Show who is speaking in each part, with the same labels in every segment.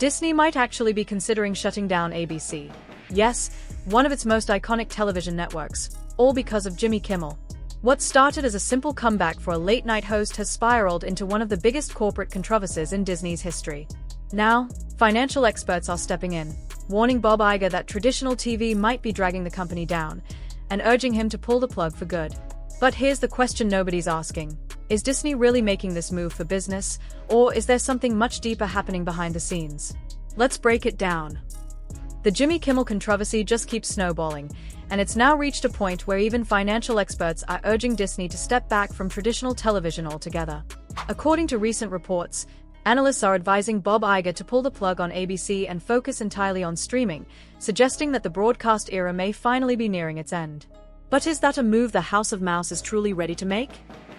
Speaker 1: Disney might actually be considering shutting down ABC. Yes, one of its most iconic television networks, all because of Jimmy Kimmel. What started as a simple comeback for a late-night host has spiraled into one of the biggest corporate controversies in Disney's history. Now, financial experts are stepping in, warning Bob Iger that traditional TV might be dragging the company down, and urging him to pull the plug for good. But here's the question nobody's asking. Is Disney really making this move for business, or is there something much deeper happening behind the scenes? Let's break it down. The Jimmy Kimmel controversy just keeps snowballing, and it's now reached a point where even financial experts are urging Disney to step back from traditional television altogether. According to recent reports, analysts are advising Bob Iger to pull the plug on ABC and focus entirely on streaming, suggesting that the broadcast era may finally be nearing its end. But is that a move the House of Mouse is truly ready to make?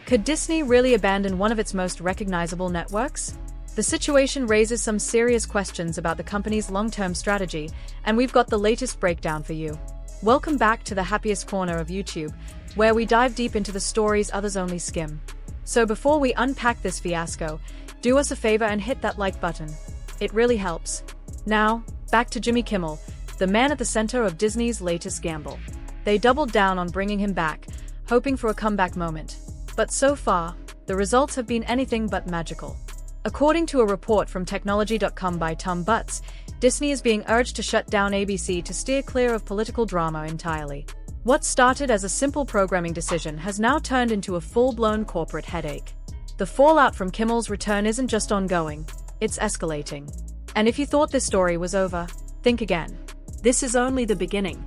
Speaker 1: Could Disney really abandon one of its most recognizable networks? The situation raises some serious questions about the company's long-term strategy, and we've got the latest breakdown for you. Welcome back to the happiest corner of YouTube, where we dive deep into the stories others only skim. So before we unpack this fiasco, do us a favor and hit that like button. It really helps. Now, back to Jimmy Kimmel, the man at the center of Disney's latest gamble. They doubled down on bringing him back, hoping for a comeback moment. But so far, the results have been anything but magical. According to a report from technology.com by Tom Butts, Disney is being urged to shut down ABC to steer clear of political drama entirely. What started as a simple programming decision has now turned into a full-blown corporate headache. The fallout from Kimmel's return isn't just ongoing, it's escalating. And if you thought this story was over, think again. This is only the beginning.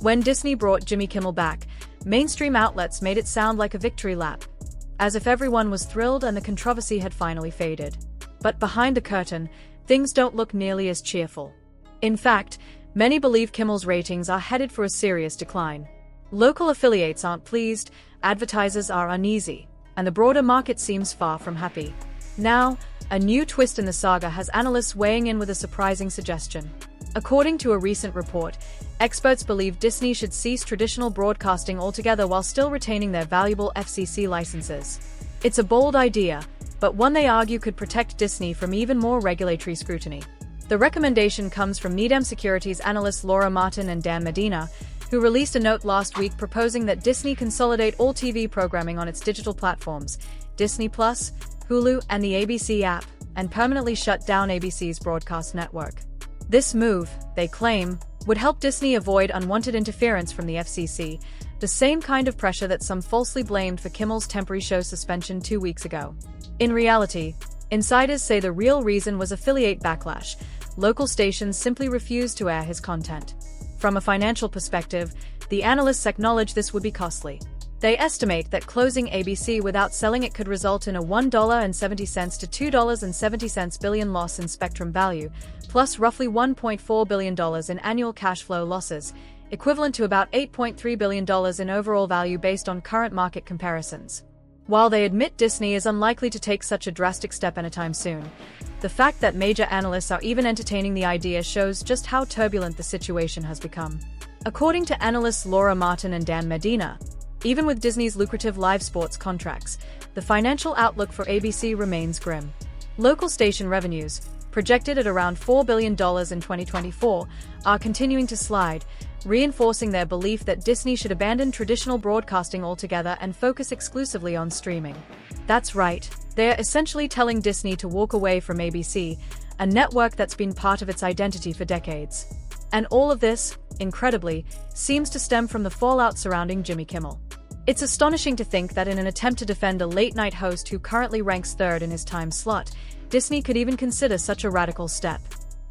Speaker 1: When Disney brought Jimmy Kimmel back, mainstream outlets made it sound like a victory lap, as if everyone was thrilled and the controversy had finally faded. But behind the curtain, things don't look nearly as cheerful. In fact, many believe Kimmel's ratings are headed for a serious decline. Local affiliates aren't pleased, advertisers are uneasy, and the broader market seems far from happy. Now, a new twist in the saga has analysts weighing in with a surprising suggestion. According to a recent report, experts believe Disney should cease traditional broadcasting altogether while still retaining their valuable FCC licenses. It's a bold idea, but one they argue could protect Disney from even more regulatory scrutiny. The recommendation comes from Needham Securities analysts Laura Martin and Dan Medina, who released a note last week proposing that Disney consolidate all TV programming on its digital platforms, Disney+, Hulu, and the ABC app, and permanently shut down ABC's broadcast network. This move, they claim, would help Disney avoid unwanted interference from the FCC, the same kind of pressure that some falsely blamed for Kimmel's temporary show suspension 2 weeks ago. In reality, insiders say the real reason was affiliate backlash. Local stations simply refused to air his content. From a financial perspective, the analysts acknowledge this would be costly. They estimate that closing ABC without selling it could result in a $1.70 to $2.70 billion loss in spectrum value, plus roughly $1.4 billion in annual cash flow losses, equivalent to about $8.3 billion in overall value based on current market comparisons. While they admit Disney is unlikely to take such a drastic step anytime soon, the fact that major analysts are even entertaining the idea shows just how turbulent the situation has become. According to analysts Laura Martin and Dan Medina, even with Disney's lucrative live sports contracts, the financial outlook for ABC remains grim. Local station revenues, projected at around $4 billion in 2024, are continuing to slide, reinforcing their belief that Disney should abandon traditional broadcasting altogether and focus exclusively on streaming. That's right, they're essentially telling Disney to walk away from ABC, a network that's been part of its identity for decades. And all of this, incredibly, seems to stem from the fallout surrounding Jimmy Kimmel. It's astonishing to think that in an attempt to defend a late-night host who currently ranks third in his time slot, Disney could even consider such a radical step.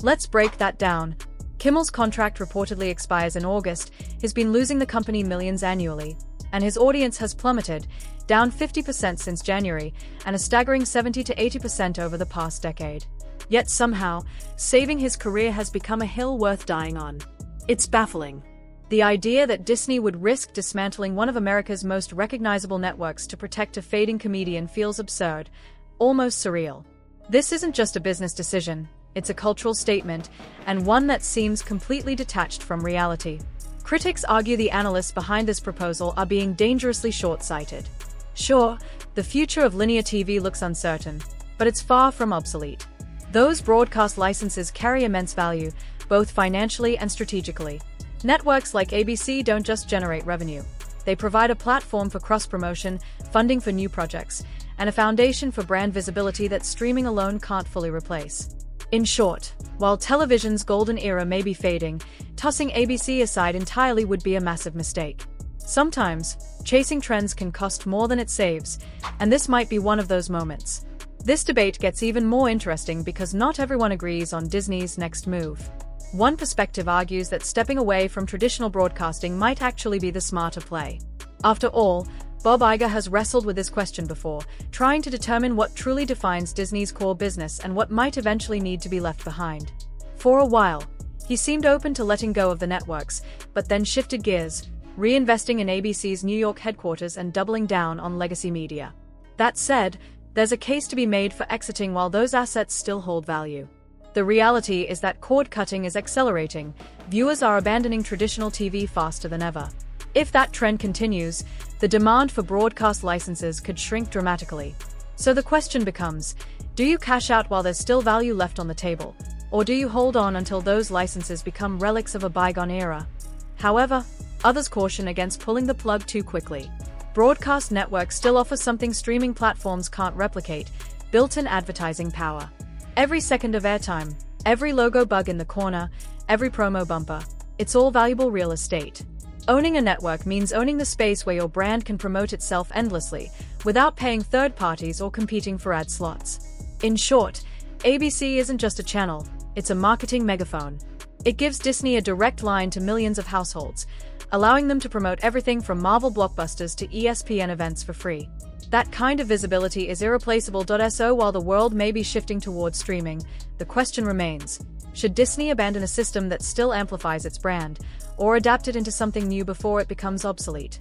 Speaker 1: Let's break that down. Kimmel's contract reportedly expires in August. He's been losing the company millions annually, and his audience has plummeted, down 50% since January, and a staggering 70 to 80% over the past decade. Yet somehow, saving his career has become a hill worth dying on. It's baffling. The idea that Disney would risk dismantling one of America's most recognizable networks to protect a fading comedian feels absurd, almost surreal. This isn't just a business decision, it's a cultural statement, and one that seems completely detached from reality. Critics argue the analysts behind this proposal are being dangerously short-sighted. Sure, the future of linear TV looks uncertain, but it's far from obsolete. Those broadcast licenses carry immense value, both financially and strategically. Networks like ABC don't just generate revenue. They provide a platform for cross-promotion, funding for new projects, and a foundation for brand visibility that streaming alone can't fully replace. In short, while television's golden era may be fading, tossing ABC aside entirely would be a massive mistake. Sometimes, chasing trends can cost more than it saves, and this might be one of those moments. This debate gets even more interesting because not everyone agrees on Disney's next move. One perspective argues that stepping away from traditional broadcasting might actually be the smarter play. After all, Bob Iger has wrestled with this question before, trying to determine what truly defines Disney's core business and what might eventually need to be left behind. For a while, he seemed open to letting go of the networks, but then shifted gears, reinvesting in ABC's New York headquarters and doubling down on legacy media. That said, there's a case to be made for exiting while those assets still hold value. The reality is that cord cutting is accelerating. Viewers are abandoning traditional TV faster than ever. If that trend continues, the demand for broadcast licenses could shrink dramatically. So the question becomes, do you cash out while there's still value left on the table, or do you hold on until those licenses become relics of a bygone era? However, others caution against pulling the plug too quickly. Broadcast networks still offer something streaming platforms can't replicate: built-in advertising power. Every second of airtime, every logo bug in the corner, every promo bumper, it's all valuable real estate. Owning a network means owning the space where your brand can promote itself endlessly, without paying third parties or competing for ad slots. In short, ABC isn't just a channel, it's a marketing megaphone. It gives Disney a direct line to millions of households, allowing them to promote everything from Marvel blockbusters to ESPN events for free. That kind of visibility is irreplaceable. So while the world may be shifting towards streaming, the question remains: should Disney abandon a system that still amplifies its brand, or adapt it into something new before it becomes obsolete?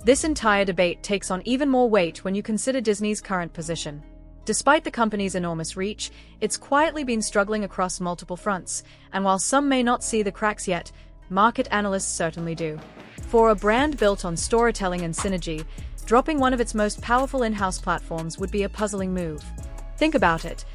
Speaker 1: This entire debate takes on even more weight when you consider Disney's current position. Despite the company's enormous reach, it's quietly been struggling across multiple fronts, and while some may not see the cracks yet, market analysts certainly do. For a brand built on storytelling and synergy, dropping one of its most powerful in-house platforms would be a puzzling move. Think about it.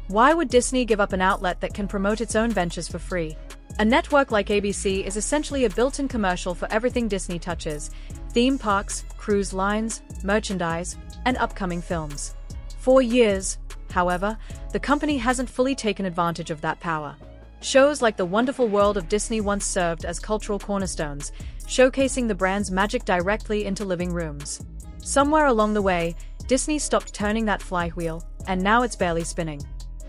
Speaker 1: Why would Disney give up an outlet that can promote its own ventures for free? A network like ABC is essentially a built-in commercial for everything Disney touches: theme parks, cruise lines, merchandise, and upcoming films. For years, however, the company hasn't fully taken advantage of that power. Shows like The Wonderful World of Disney once served as cultural cornerstones, showcasing the brand's magic directly into living rooms. Somewhere along the way, Disney stopped turning that flywheel, and now it's barely spinning.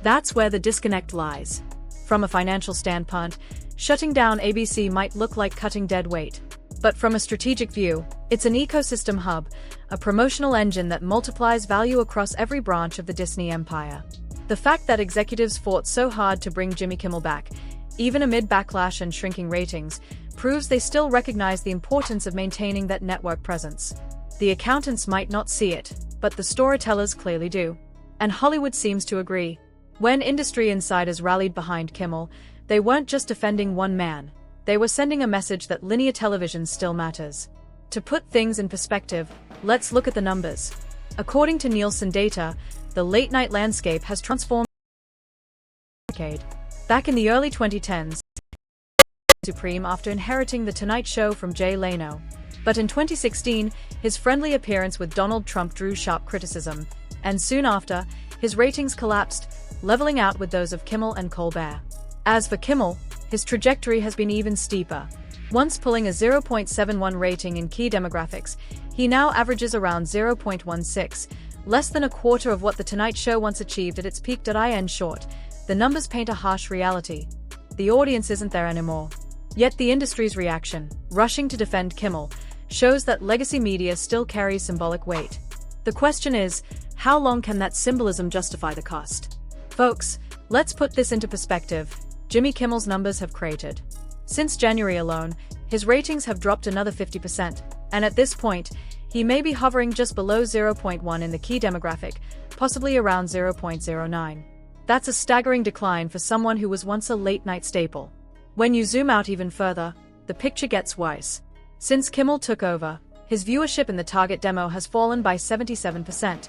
Speaker 1: That's where the disconnect lies. From a financial standpoint, shutting down ABC might look like cutting dead weight. But from a strategic view, it's an ecosystem hub, a promotional engine that multiplies value across every branch of the Disney empire. The fact that executives fought so hard to bring Jimmy Kimmel back, even amid backlash and shrinking ratings, proves they still recognize the importance of maintaining that network presence. The accountants might not see it, but the storytellers clearly do. And Hollywood seems to agree. When industry insiders rallied behind Kimmel, they weren't just defending one man. They were sending a message that linear television still matters. To put things in perspective, let's look at the numbers. According to Nielsen data, the late-night landscape has transformed in a decade. Back in the early 2010s, supreme after inheriting The Tonight Show from Jay Leno. But in 2016, his friendly appearance with Donald Trump drew sharp criticism, and soon after, his ratings collapsed, leveling out with those of Kimmel and Colbert. As for Kimmel, his trajectory has been even steeper. Once pulling a 0.71 rating in key demographics, he now averages around 0.16, less than a quarter of what The Tonight Show once achieved at its peak. In short, the numbers paint a harsh reality. The audience isn't there anymore. Yet the industry's reaction, rushing to defend Kimmel, shows that legacy media still carries symbolic weight. The question is, how long can that symbolism justify the cost? Folks, let's put this into perspective. Jimmy Kimmel's numbers have cratered. Since January alone, his ratings have dropped another 50%, and at this point, he may be hovering just below 0.1 in the key demographic, possibly around 0.09. That's a staggering decline for someone who was once a late-night staple. When you zoom out even further, the picture gets worse. Since Kimmel took over, his viewership in the target demo has fallen by 77%,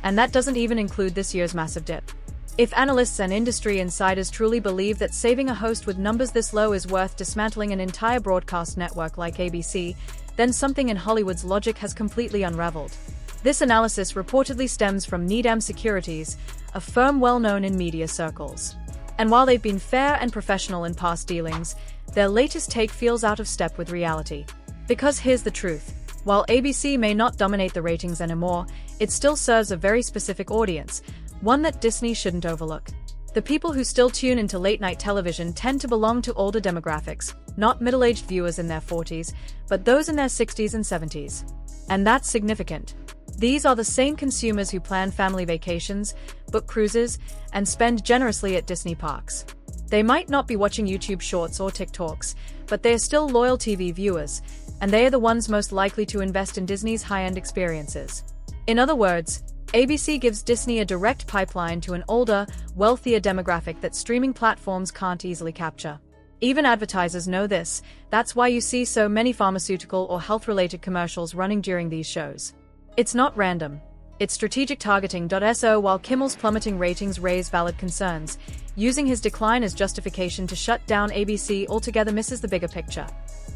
Speaker 1: and that doesn't even include this year's massive dip. If analysts and industry insiders truly believe that saving a host with numbers this low is worth dismantling an entire broadcast network like ABC, then something in Hollywood's logic has completely unraveled. This analysis reportedly stems from Needham Securities, a firm well known in media circles. And while they've been fair and professional in past dealings, their latest take feels out of step with reality. Because here's the truth. While ABC may not dominate the ratings anymore, it still serves a very specific audience, one that Disney shouldn't overlook. The people who still tune into late-night television tend to belong to older demographics, not middle-aged viewers in their 40s, but those in their 60s and 70s. And that's significant. These are the same consumers who plan family vacations, book cruises, and spend generously at Disney parks. They might not be watching YouTube Shorts or TikToks, but they are still loyal TV viewers, and they are the ones most likely to invest in Disney's high-end experiences. In other words, ABC gives Disney a direct pipeline to an older, wealthier demographic that streaming platforms can't easily capture. Even advertisers know this. That's why you see so many pharmaceutical or health-related commercials running during these shows. It's not random. It's strategic targeting. So while Kimmel's plummeting ratings raise valid concerns, using his decline as justification to shut down ABC altogether misses the bigger picture.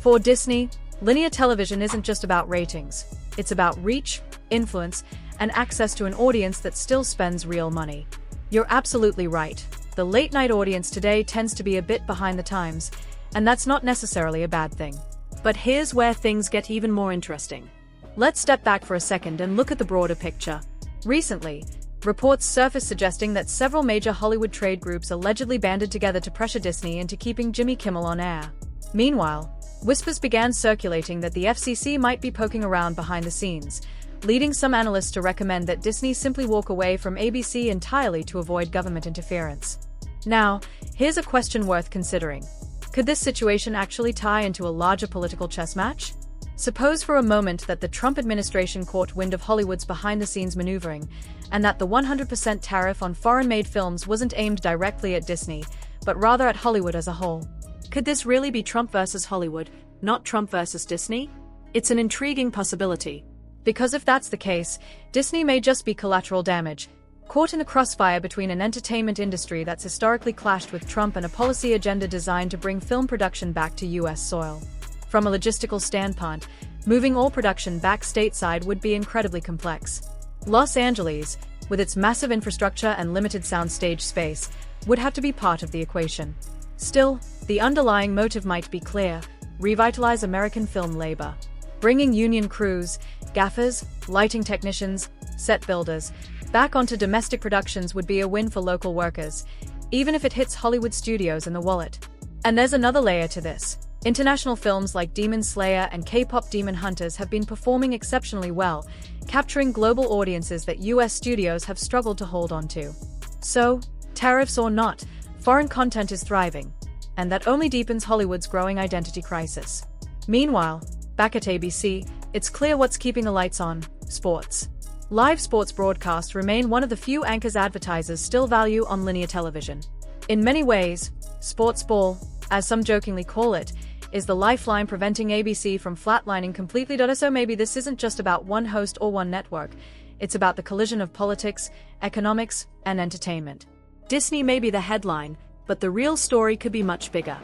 Speaker 1: For Disney, linear television isn't just about ratings. It's about reach, influence, and access to an audience that still spends real money. You're absolutely right. The late-night audience today tends to be a bit behind the times, and that's not necessarily a bad thing. But here's where things get even more interesting. Let's step back for a second and look at the broader picture. Recently, reports surfaced suggesting that several major Hollywood trade groups allegedly banded together to pressure Disney into keeping Jimmy Kimmel on air. Meanwhile, whispers began circulating that the FCC might be poking around behind the scenes, leading some analysts to recommend that Disney simply walk away from ABC entirely to avoid government interference. Now, here's a question worth considering. Could this situation actually tie into a larger political chess match? Suppose for a moment that the Trump administration caught wind of Hollywood's behind-the-scenes maneuvering, and that the 100% tariff on foreign-made films wasn't aimed directly at Disney, but rather at Hollywood as a whole. Could this really be Trump versus Hollywood, not Trump versus Disney? It's an intriguing possibility. Because if that's the case, Disney may just be collateral damage, caught in the crossfire between an entertainment industry that's historically clashed with Trump and a policy agenda designed to bring film production back to U.S. soil. From a logistical standpoint, moving all production back stateside would be incredibly complex. Los Angeles, with its massive infrastructure and limited soundstage space, would have to be part of the equation. Still, the underlying motive might be clear: revitalize American film labor. Bringing union crews, gaffers, lighting technicians, set builders, back onto domestic productions would be a win for local workers, even if it hits Hollywood studios in the wallet. And there's another layer to this. International films like Demon Slayer and K-pop Demon Hunters have been performing exceptionally well, capturing global audiences that US studios have struggled to hold on to. So, tariffs or not, foreign content is thriving, and that only deepens Hollywood's growing identity crisis. Meanwhile, back at ABC, it's clear what's keeping the lights on: sports. Live sports broadcasts remain one of the few anchors advertisers still value on linear television. In many ways, sports ball, as some jokingly call it, is the lifeline preventing ABC from flatlining completely. So maybe this isn't just about one host or one network, it's about the collision of politics, economics, and entertainment. Disney may be the headline, but the real story could be much bigger.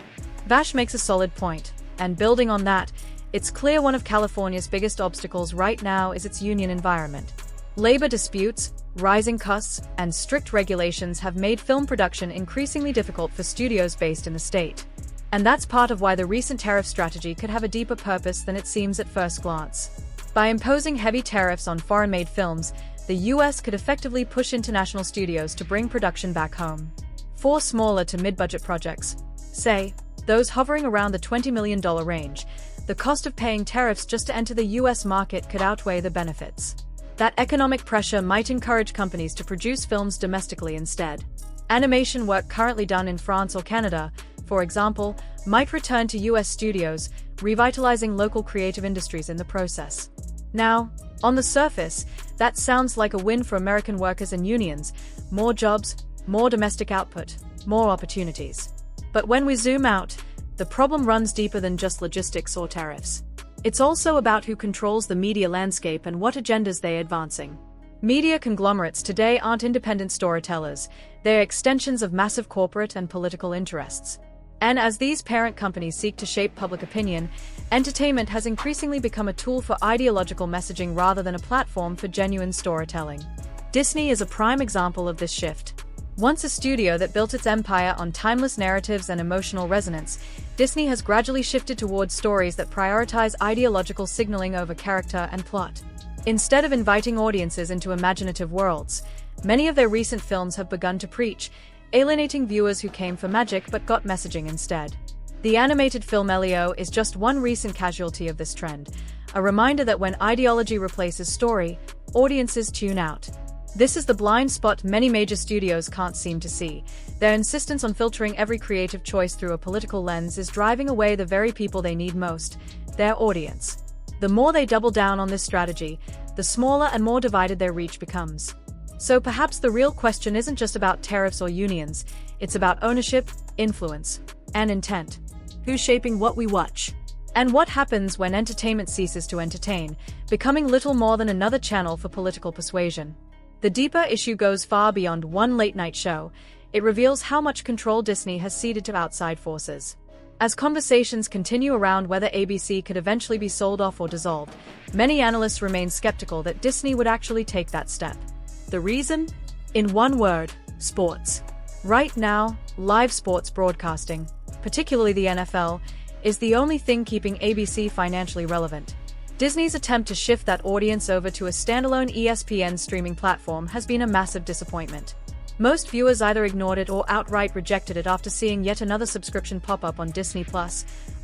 Speaker 1: Vash makes a solid point, and building on that, it's clear one of California's biggest obstacles right now is its union environment. Labor disputes, rising costs, and strict regulations have made film production increasingly difficult for studios based in the state. And that's part of why the recent tariff strategy could have a deeper purpose than it seems at first glance. By imposing heavy tariffs on foreign-made films, the US could effectively push international studios to bring production back home. For smaller to mid-budget projects, say, those hovering around the $20 million range, the cost of paying tariffs just to enter the US market could outweigh the benefits. That economic pressure might encourage companies to produce films domestically instead. Animation work currently done in France or Canada, for example, might return to US studios, revitalizing local creative industries in the process. Now, on the surface, that sounds like a win for American workers and unions: more jobs, more domestic output, more opportunities. But when we zoom out, the problem runs deeper than just logistics or tariffs. It's also about who controls the media landscape and what agendas they're advancing. Media conglomerates today aren't independent storytellers, they're extensions of massive corporate and political interests. And as these parent companies seek to shape public opinion, entertainment has increasingly become a tool for ideological messaging rather than a platform for genuine storytelling. Disney is a prime example of this shift. Once a studio that built its empire on timeless narratives and emotional resonance, Disney has gradually shifted towards stories that prioritize ideological signaling over character and plot. Instead of inviting audiences into imaginative worlds, many of their recent films have begun to preach, alienating viewers who came for magic but got messaging instead. The animated film Elio is just one recent casualty of this trend, a reminder that when ideology replaces story, audiences tune out. This is the blind spot many major studios can't seem to see. Their insistence on filtering every creative choice through a political lens is driving away the very people they need most, their audience. The more they double down on this strategy, the smaller and more divided their reach becomes. So perhaps the real question isn't just about tariffs or unions, it's about ownership, influence, and intent. Who's shaping what we watch? And what happens when entertainment ceases to entertain, becoming little more than another channel for political persuasion? The deeper issue goes far beyond one late-night show. It reveals how much control Disney has ceded to outside forces. As conversations continue around whether ABC could eventually be sold off or dissolved, many analysts remain skeptical that Disney would actually take that step. The reason? In one word, sports. Right now, live sports broadcasting, particularly the NFL, is the only thing keeping ABC financially relevant. Disney's attempt to shift that audience over to a standalone ESPN streaming platform has been a massive disappointment. Most viewers either ignored it or outright rejected it after seeing yet another subscription pop up on Disney+,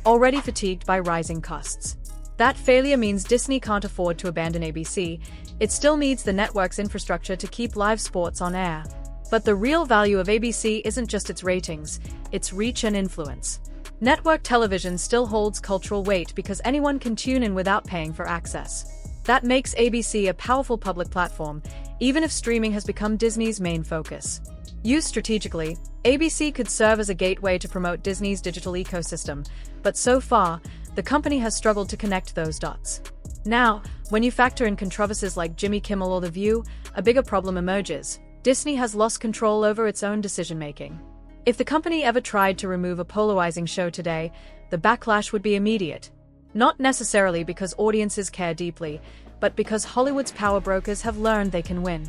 Speaker 1: already fatigued by rising costs. That failure means Disney can't afford to abandon ABC. It still needs the network's infrastructure to keep live sports on air. But the real value of ABC isn't just its ratings, its reach and influence. Network television still holds cultural weight because anyone can tune in without paying for access. That makes ABC a powerful public platform, even if streaming has become Disney's main focus. Used strategically, ABC could serve as a gateway to promote Disney's digital ecosystem, but so far, the company has struggled to connect those dots. Now, when you factor in controversies like Jimmy Kimmel or The View, a bigger problem emerges. Disney has lost control over its own decision-making. If the company ever tried to remove a polarizing show today, the backlash would be immediate. Not necessarily because audiences care deeply, but because Hollywood's power brokers have learned they can win.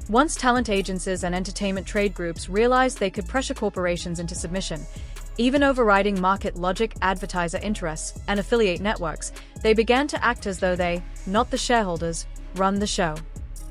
Speaker 1: Once talent agencies and entertainment trade groups realized they could pressure corporations into submission, even overriding market logic, advertiser interests, and affiliate networks, they began to act as though they, not the shareholders, run the show.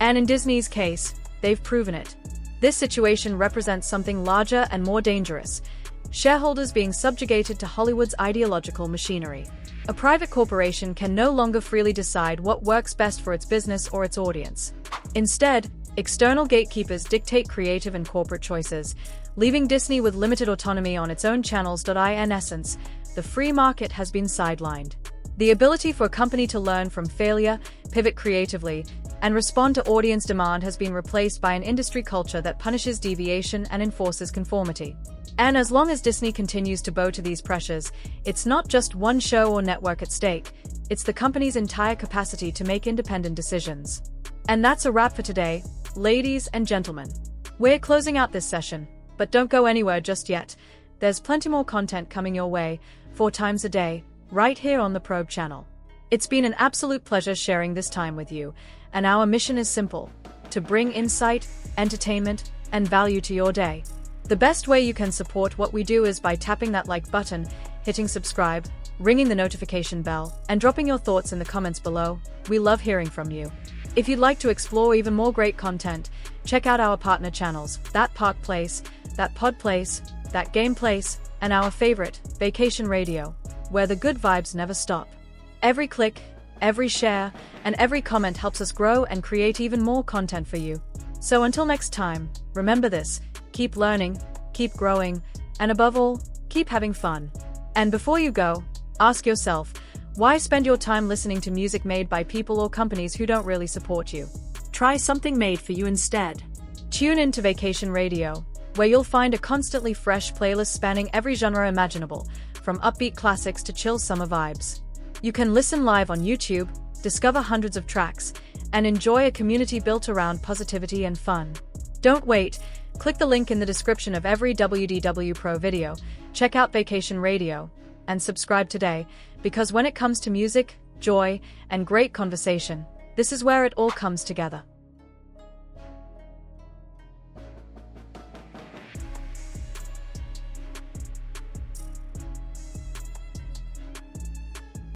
Speaker 1: And in Disney's case, they've proven it. This situation represents something larger and more dangerous: shareholders being subjugated to Hollywood's ideological machinery. A private corporation can no longer freely decide what works best for its business or its audience. Instead, external gatekeepers dictate creative and corporate choices, leaving Disney with limited autonomy on its own channels. In essence, the free market has been sidelined. The ability for a company to learn from failure, pivot creatively, and respond to audience demand has been replaced by an industry culture that punishes deviation and enforces conformity. And as long as Disney continues to bow to these pressures, it's not just one show or network at stake, it's the company's entire capacity to make independent decisions. And that's a wrap for today, ladies and gentlemen. We're closing out this session, but don't go anywhere just yet. There's plenty more content coming your way, 4 times a day, right here on the Probe channel. It's been an absolute pleasure sharing this time with you, and our mission is simple: to bring insight, entertainment, and value to your day. The best way you can support what we do is by tapping that like button, hitting subscribe, ringing the notification bell, and dropping your thoughts in the comments below. We love hearing from you. If you'd like to explore even more great content, check out our partner channels, That Park Place, That Pod Place, That Game Place, and our favorite, Vacation Radio, where the good vibes never stop. Every click, every share, and every comment helps us grow and create even more content for you. So until next time, remember this: keep learning, keep growing, and above all, keep having fun. And before you go, ask yourself, why spend your time listening to music made by people or companies who don't really support you? Try something made for you instead. Tune in to Vacation Radio, where you'll find a constantly fresh playlist spanning every genre imaginable, from upbeat classics to chill summer vibes. You can listen live on YouTube, discover hundreds of tracks, and enjoy a community built around positivity and fun. Don't wait. Click the link in the description of every WDW Pro video, check out Vacation Radio, and subscribe today, because when it comes to music, joy, and great conversation, this is where it all comes together.